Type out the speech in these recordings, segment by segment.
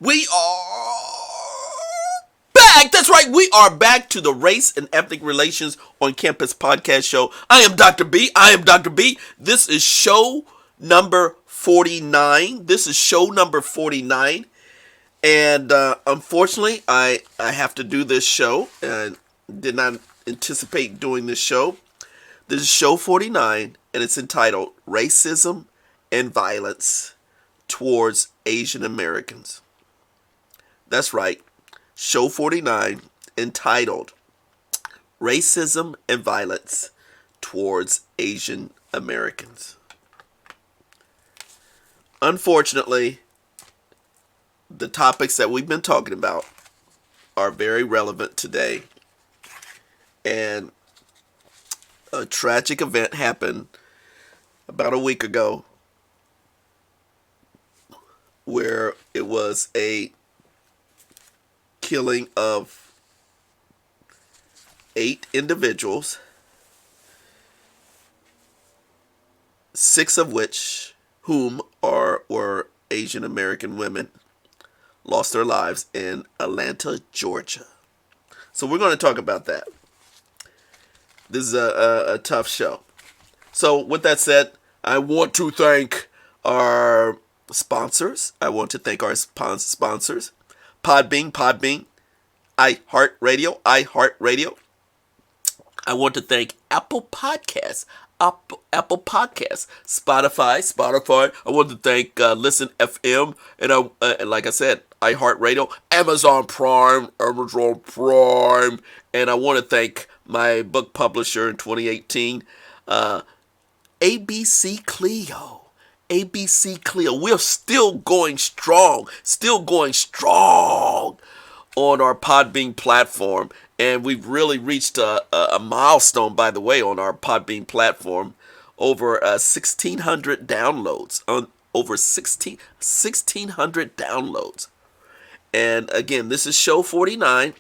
We are back. That's right. We are back to the Race and Ethnic Relations on Campus podcast show. I am Dr. B. This is show number 49. And unfortunately, I have to do this show. And did not anticipate doing this show. This is show 49, and it's entitled Racism and Violence Towards Asian Americans. That's right, show 49, entitled Racism and Violence Towards Asian Americans. Unfortunately, the topics that we've been talking about are very relevant today. And a tragic event happened about a week ago where it was a killing of 8 individuals, 6 of whom were Asian American women, lost their lives in Atlanta, Georgia. So we're going to talk about that. This is a tough show. So with that said, I want to thank our sponsors. Podbean, iHeartRadio. I want to thank Apple Podcasts, Spotify. I want to thank Listen FM, and like I said, iHeartRadio, Amazon Prime, and I want to thank my book publisher in 2018, ABC Clio. We're still going strong on our Podbean platform, and we've really reached a milestone, by the way, on our Podbean platform. Over 1,600 downloads, over 1,600 downloads. And again, this is show 49,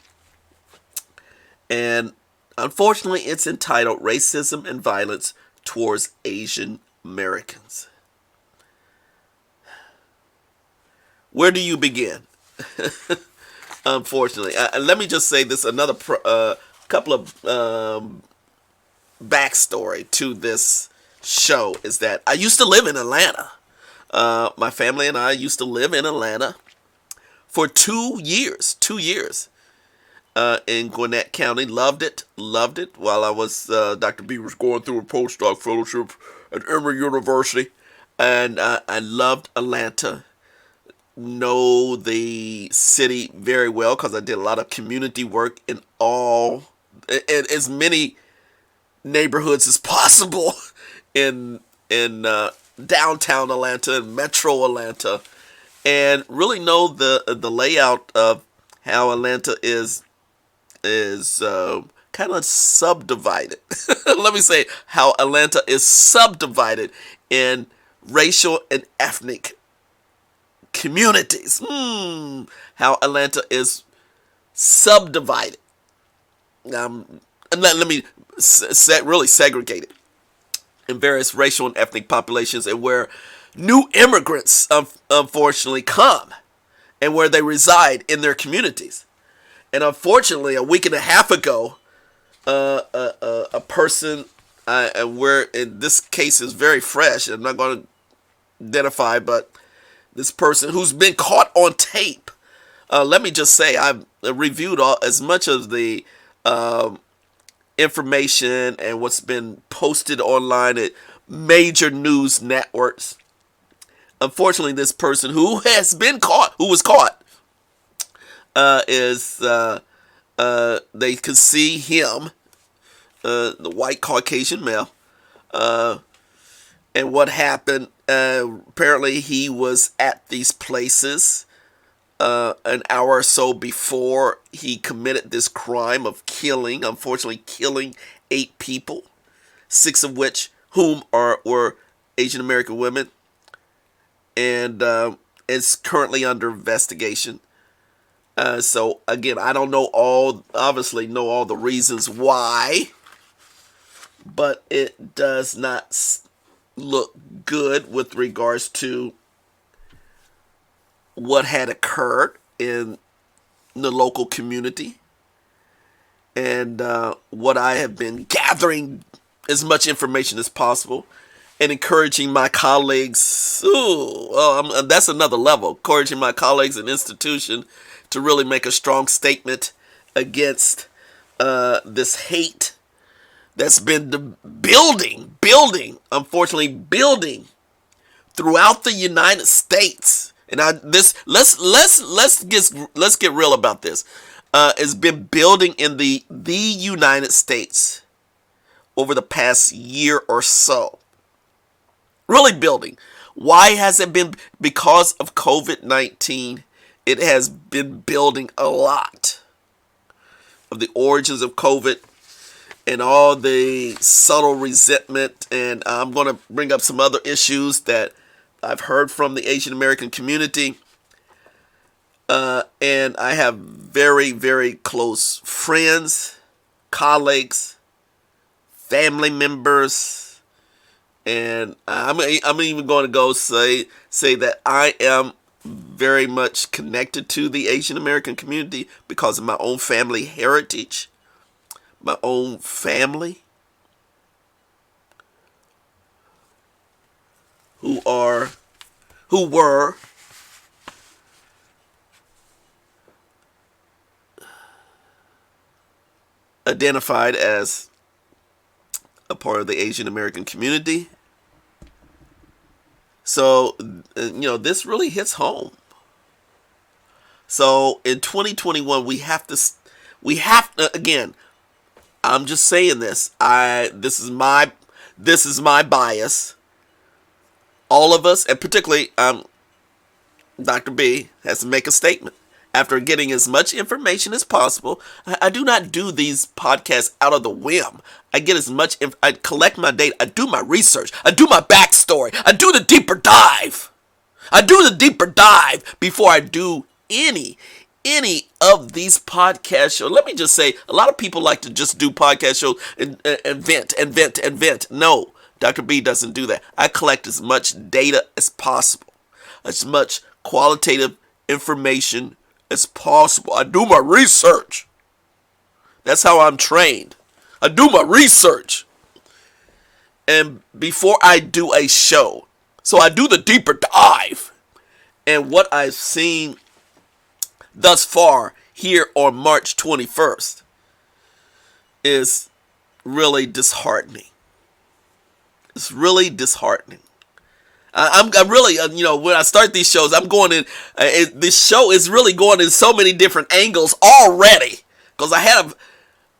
and unfortunately, it's entitled Racism and Violence Towards Asian Americans. Where do you begin? Unfortunately, let me just say this: another couple of backstory to this show is that I used to live in Atlanta. My family and I used to live in Atlanta for 2 years. In Gwinnett County. Loved it. While I was Dr. B was going through a postdoc fellowship at Emory University, and I loved Atlanta. Know the city very well because I did a lot of community work in as many neighborhoods as possible in downtown Atlanta and metro Atlanta, and really know the layout of how Atlanta is kind of subdivided. Let me say how Atlanta is subdivided in racial and ethnic communities. How Atlanta is subdivided. And let me really segregate it in various racial and ethnic populations, and where new immigrants unfortunately come and where they reside in their communities. And unfortunately, a week and a half ago, a person, where in this case is very fresh, I'm not going to identify, but this person who's been caught on tape. Let me just say, I've reviewed as much of the information and what's been posted online at major news networks. Unfortunately, this person who was caught, they could see him, the white Caucasian male, and what happened. Apparently, he was at these places an hour or so before he committed this crime of unfortunately killing 8 people, 6 of whom were Asian American women, and is currently under investigation. So again, I don't know all the reasons why, but it does not look good with regards to what had occurred in the local community, and what I have been gathering as much information as possible, and encouraging my colleagues. That's another level. Encouraging my colleagues and institution to really make a strong statement against this hate that's been building, unfortunately, building throughout the United States. And let's get real about this. It's been building in the United States over the past year or so. Really building. Why has it been? Because of COVID-19, it has been building a lot of the origins of COVID and all the subtle resentment. And I'm going to bring up some other issues that I've heard from the Asian American community. And I have very, very close friends, colleagues, family members, and I'm even going to go say that I am very much connected to the Asian American community because of my own family heritage, my own family, who were identified as a part of the Asian American community. So, this really hits home. So in 2021, we have to, again, I'm just saying this. This is my bias. All of us, and particularly Dr. B, has to make a statement. After getting as much information as possible, I do not do these podcasts out of the whim. I get as much, I collect my data, I do my research, I do my backstory, I do the deeper dive. I do the deeper dive before I do any of these podcast shows. Let me just say, a lot of people like to just do podcast shows and vent. No, Dr. B doesn't do that. I collect as much data as possible, as much qualitative information as possible. I do my research. That's how I'm trained. I do my research. And before I do a show, so I do the deeper dive. And what I've seen thus far here on March 21st is really disheartening. It's really disheartening. I'm really, when I start these shows, I'm going in, this show is really going in so many different angles already. Because I had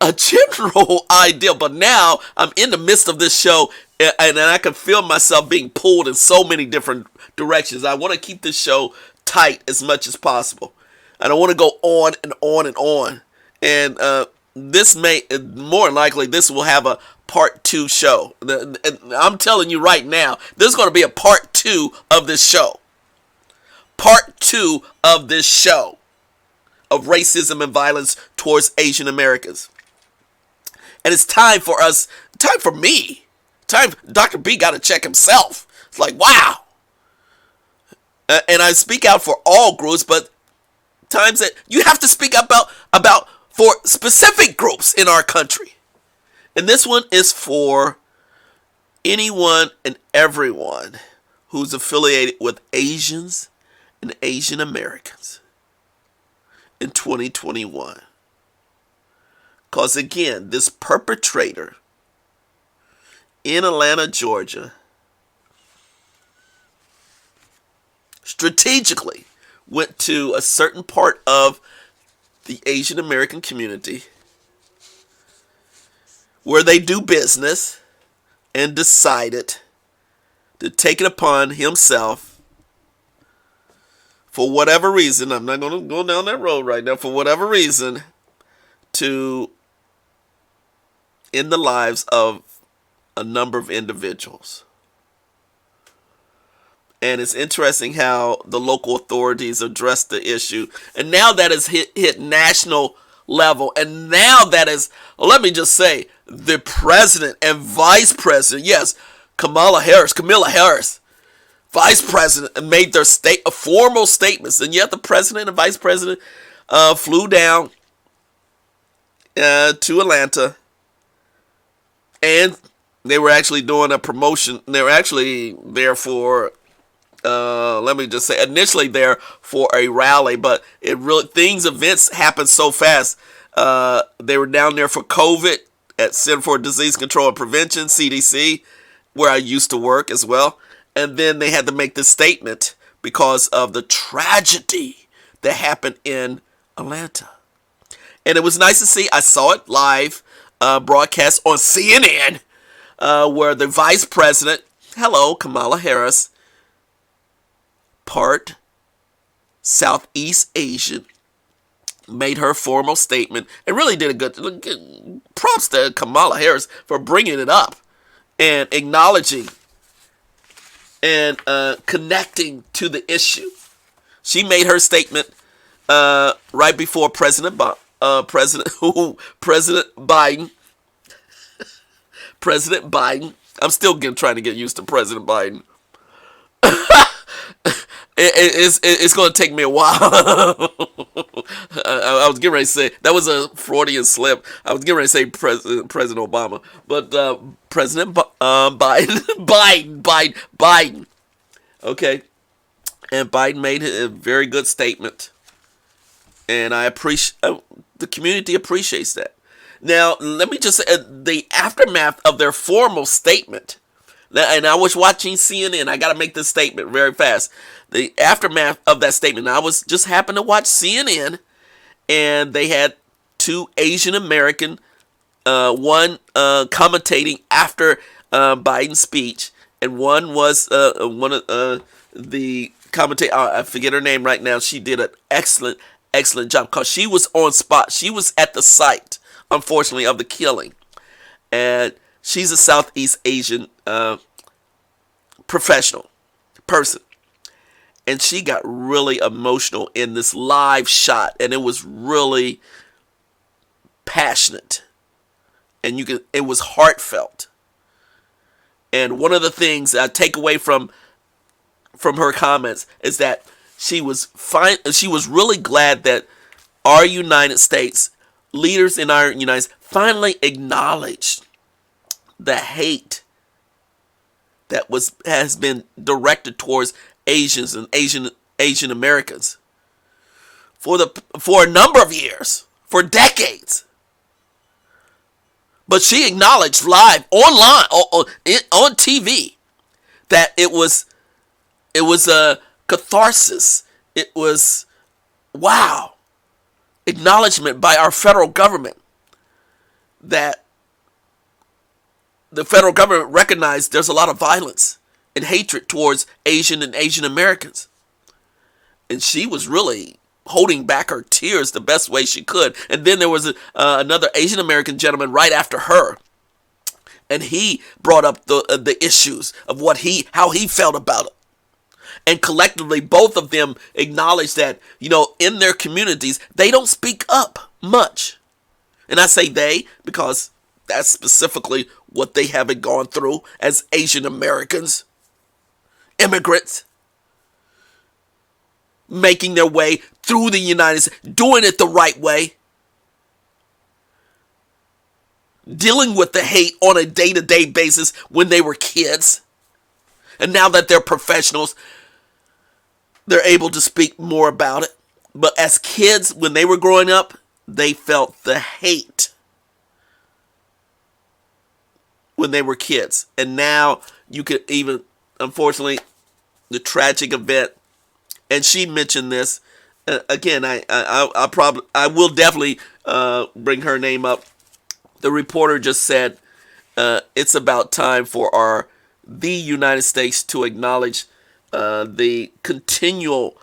a general idea, but now I'm in the midst of this show, and I can feel myself being pulled in so many different directions. I want to keep this show tight as much as possible. I don't want to go on and on and on. And this may, more than likely, this will have a part 2 show. And I'm telling you right now, there's going to be a part 2 of this show. Part 2 of this show of racism and violence towards Asian Americans. And it's time for us, time for me, Dr. B got to check himself. It's like, wow. And I speak out for all groups, but times that you have to speak about for specific groups in our country. And this one is for anyone and everyone who's affiliated with Asians and Asian Americans in 2021. Because again, this perpetrator in Atlanta, Georgia, strategically went to a certain part of the Asian American community where they do business and decided to take it upon himself, for whatever reason, I'm not going to go down that road right now, for whatever reason, to end the lives of a number of individuals. And it's interesting how the local authorities addressed the issue. And now that has hit national level. And now that is, let me just say, the president and vice president, yes, Kamala Harris, vice president made their formal statements, and yet the president and vice president flew down to Atlanta, and they were actually doing a promotion. They were actually there for, let me just say, initially there for a rally, but events happened so fast. They were down there for COVID at Center for Disease Control and Prevention, CDC, where I used to work as well. And then they had to make this statement because of the tragedy that happened in Atlanta. And it was nice to see. I saw it live broadcast on CNN, where the vice president, hello, Kamala Harris, part Southeast Asian, made her formal statement and really did a good props to Kamala Harris for bringing it up and acknowledging and connecting to the issue. She made her statement right before President Biden. President Biden. I'm still trying to get used to President Biden. It's going to take me a while. I was getting ready to say, that was a Freudian slip. I was getting ready to say President Obama. But President Biden. Okay. And Biden made a very good statement. And I appreciate, the community appreciates that. Now, let me just say, the aftermath of their formal statement, and I was watching CNN. I got to make this statement very fast. The aftermath of that statement, I was just happened to watch CNN, and they had two Asian American, one commentating after Biden's speech, and one was one of the commentator. I forget her name right now. She did an excellent job because she was on spot. She was at the site, unfortunately, of the killing, and she's a Southeast Asian professional person. And she got really emotional in this live shot, and it was really passionate, and it was heartfelt. And one of the things I take away from her comments is that she was really glad that our United States leaders in our United States finally acknowledged the hate that has been directed towards Asians and Asian Americans for a number of years, for decades. But she acknowledged live, online, on TV, that it was a catharsis. It was, wow, acknowledgement by our federal government that the federal government recognized there's a lot of violence and hatred towards Asian and Asian Americans. And she was really holding back her tears the best way she could. And then there was another Asian American gentleman right after her, and he brought up the issues of how he felt about it. And collectively, both of them acknowledged that, in their communities, they don't speak up much. And I say they because that's specifically what they haven't gone through as Asian Americans, immigrants, making their way through the United States, doing it the right way, dealing with the hate on a day-to-day basis when they were kids. And now that they're professionals, they're able to speak more about it. But as kids, when they were growing up, they felt the hate when they were kids. And now you could even, unfortunately, the tragic event, and she mentioned this, again, I will definitely bring her name up. The reporter just said, it's about time for the United States to acknowledge the continual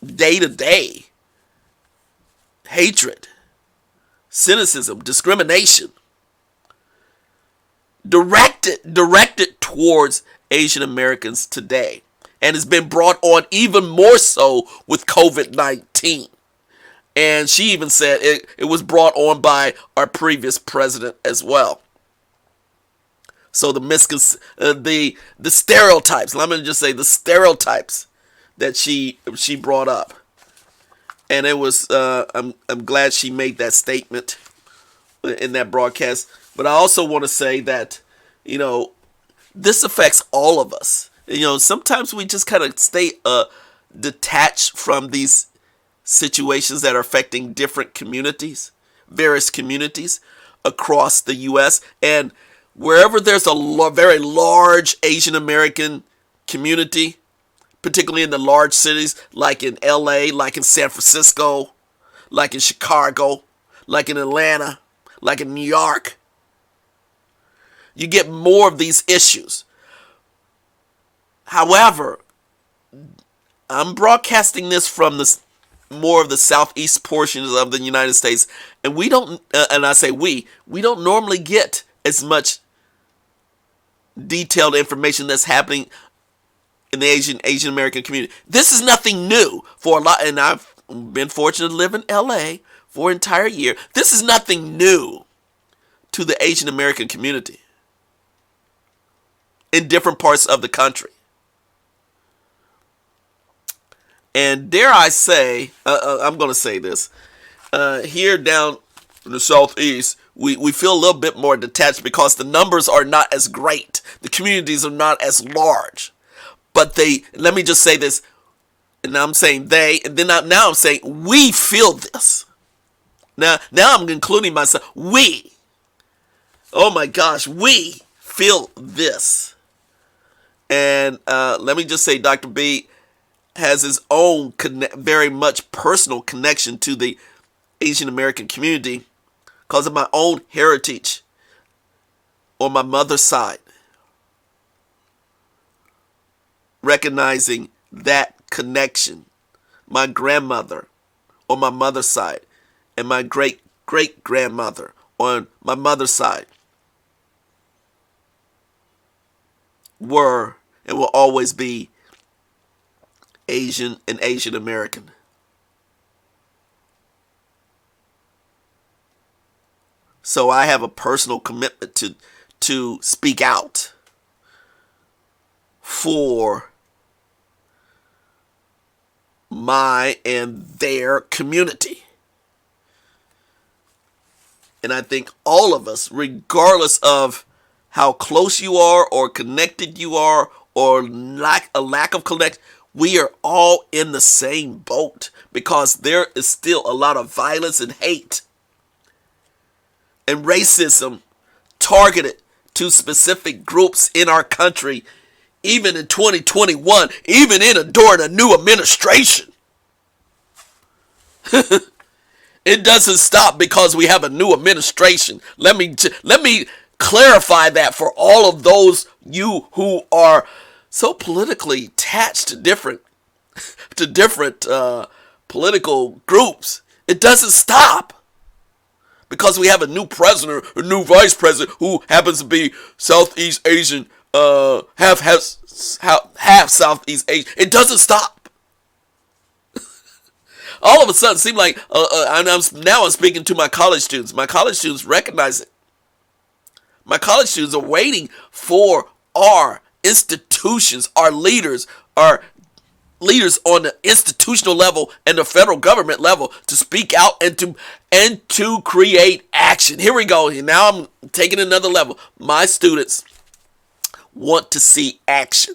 day-to-day hatred, cynicism, discrimination directed towards Asian Americans today, and has been brought on even more so with COVID-19. And she even said it was brought on by our previous president as well. So the stereotypes. Let me just say the stereotypes that she brought up, and it was I'm glad she made that statement in that broadcast. But I also want to say that this affects all of us. Sometimes we just kind of stay detached from these situations that are affecting different communities, various communities across the U.S. And wherever there's a very large Asian American community, particularly in the large cities like in L.A., like in San Francisco, like in Chicago, like in Atlanta, like in New York, you get more of these issues. However, I'm broadcasting this from more of the southeast portions of the United States, and we don't, and I say we don't normally get as much detailed information that's happening in the Asian American community. This is nothing new for a lot, and I've been fortunate to live in LA for an entire year. This is nothing new to the Asian American community in different parts of the country. And dare I say, I'm going to say this, here down in the Southeast, we feel a little bit more detached because the numbers are not as great. The communities are not as large. But let me just say this, and I'm saying they, and then now I'm saying we feel this. Now I'm including myself. We. Oh my gosh, we feel this. And let me just say, Dr. B has his own very much personal connection to the Asian American community because of my own heritage on my mother's side. Recognizing that connection, my grandmother on my mother's side and my great-great-grandmother on my mother's side were and will always be Asian and Asian American. So I have a personal commitment to speak out for my and their community. And I think all of us, regardless of how close you are or connected you are or a lack of connection, we are all in the same boat because there is still a lot of violence and hate and racism targeted to specific groups in our country, even in 2021, even during a new administration. It doesn't stop because we have a new administration. Let me clarify that for all of those you who are so politically attached to different political groups. It doesn't stop because we have a new president, a new vice president who happens to be Southeast Asian, half Southeast Asian. It doesn't stop. All of a sudden, it seemed like I'm speaking to my college students. My college students recognize it. My college students are waiting for our institutions, our leaders on the institutional level and the federal government level to speak out and to create action. Here we go. Now I'm taking another level. My students want to see action.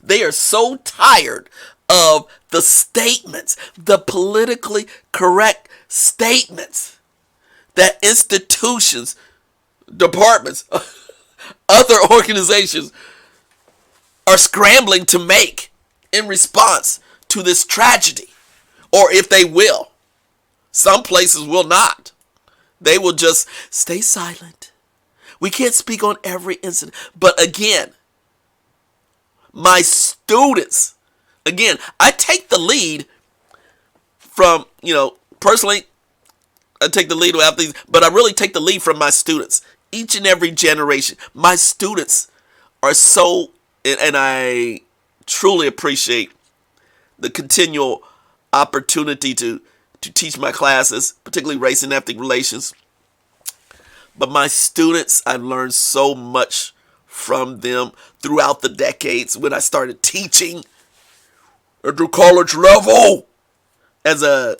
They are so tired of the statements, the politically correct statements that institutions, departments, other organizations are scrambling to make in response to this tragedy. Or if they will, some places will not. They will just stay silent. We can't speak on every incident. But again, my students, I take the lead from, personally, I take the lead after these, but I really take the lead from my students. Each and every generation. My students are so, and I truly appreciate the continual opportunity to teach my classes, particularly race and ethnic relations. But my students, I've learned so much from them throughout the decades when I started teaching at the college level as a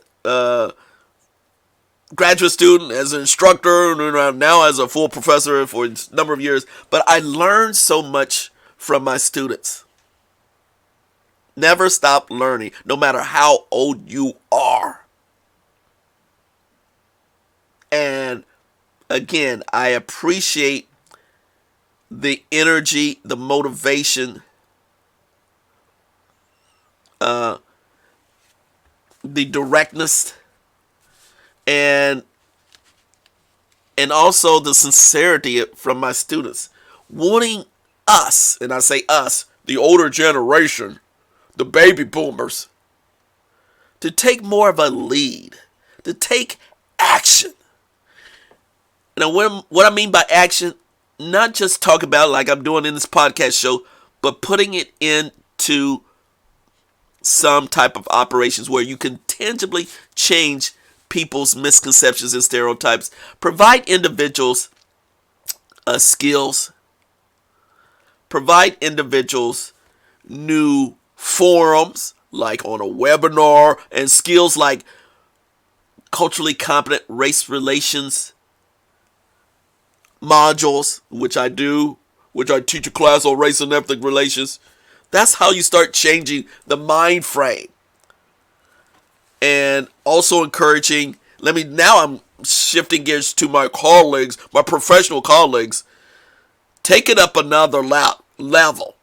graduate student, as an instructor, and now as a full professor for a number of years. But I learned so much from my students. Never stop learning, no matter how old you are. And again, I appreciate the energy, the motivation, the directness, and also the sincerity from my students, wanting us, and I say us, the older generation, the baby boomers, to take more of a lead, to take action. Now, what I mean by action, not just talk about like I'm doing in this podcast show, but putting it into some type of operations where you can tangibly change people's misconceptions and stereotypes, provide individuals skills, provide individuals new forums like on a webinar, and skills like culturally competent race relations modules, which I teach a class on race and ethnic relations. That's how you start changing the mind frame. And also encouraging, now I'm shifting gears to my colleagues, my professional colleagues, take it up another level.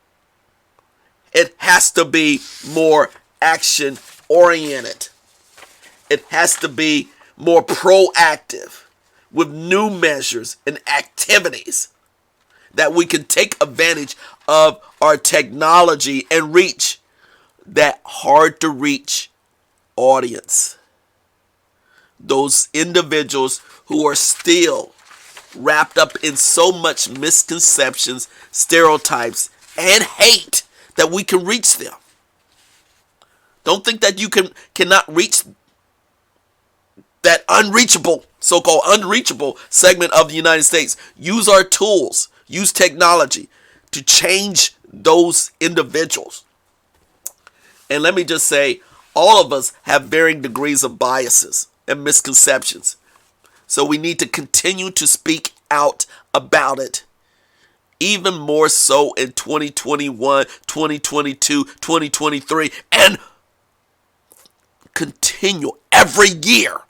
It has to be more action oriented. It has to be more proactive with new measures and activities that we can take advantage of our technology and reach that hard to reach audience. Those individuals who are still wrapped up in so much misconceptions, stereotypes, and hate that we can reach them. Don't think that you cannot reach that unreachable, so-called unreachable segment of the United States. Use our tools, use technology to change those individuals. And let me just say, all of us have varying degrees of biases and misconceptions. So we need to continue to speak out about it. Even more so in 2021, 2022, 2023, and continue every year.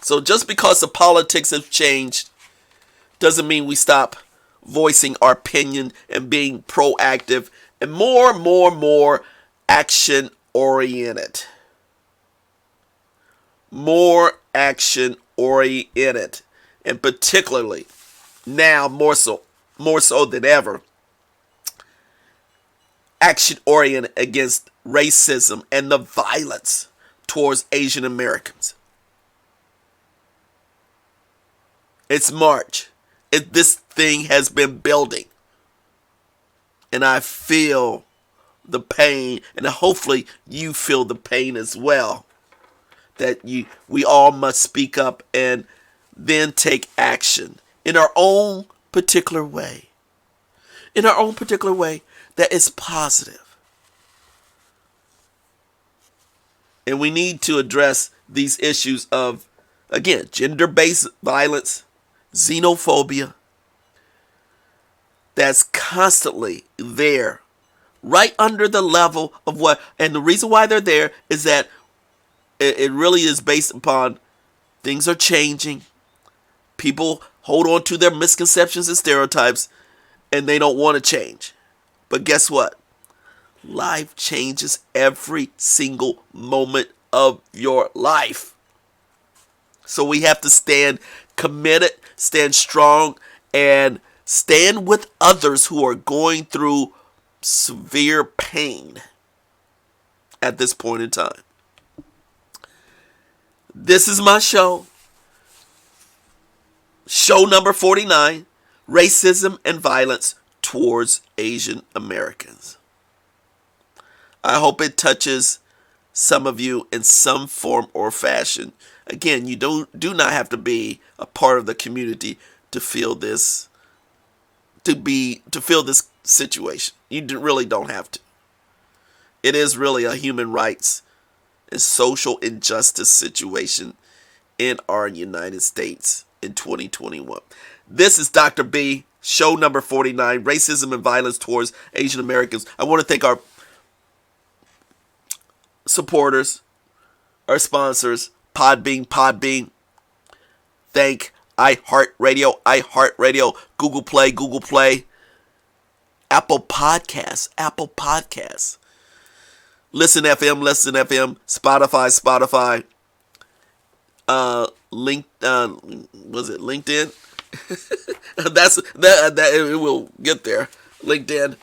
So just because the politics have changed doesn't mean we stop voicing our opinion and being proactive and more action oriented. More action oriented, and particularly now more so than ever, action oriented against racism and the violence towards Asian Americans. It's March. This thing has been building. And I feel the pain, and hopefully you feel the pain as well. That we all must speak up and then take action in our own particular way. In our own particular way that is positive. And we need to address these issues of, again, gender-based violence, xenophobia, that's constantly there, right under the level of what, and the reason why they're there is that it really is based upon things are changing. People hold on to their misconceptions and stereotypes, and they don't want to change. But guess what? Life changes every single moment of your life. So we have to stand committed, stand strong, and stand with others who are going through severe pain at this point in time. This is my show. Show number 49, Racism and Violence Towards Asian Americans. I hope it touches some of you in some form or fashion. Again, you do not have to be a part of the community to feel this, to feel this situation. You really don't have to. It is really a human rights and social injustice situation in our United States in 2021. This is Dr. B, show number 49, Racism and Violence Towards Asian Americans. I want to thank our supporters, our sponsors, Podbean. Thank iHeartRadio, Google Play, Apple Podcasts, Listen FM, Spotify, was it LinkedIn? that it will get there. LinkedIn,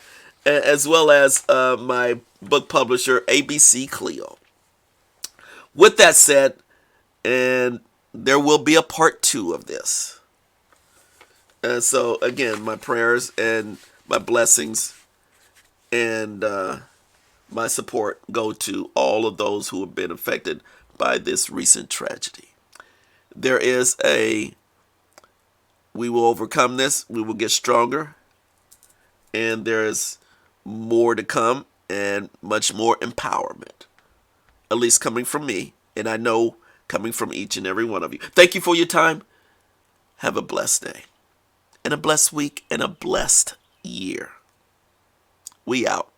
as well as my book publisher, ABC Clio. With that said, and there will be a part 2 of this. So again, my prayers and my blessings and my support go to all of those who have been affected by this recent tragedy. We will overcome this. We will get stronger. And there is more to come and much more empowerment. At least coming from me. And I know coming from each and every one of you. Thank you for your time. Have a blessed day. And a blessed week and a blessed year. We out.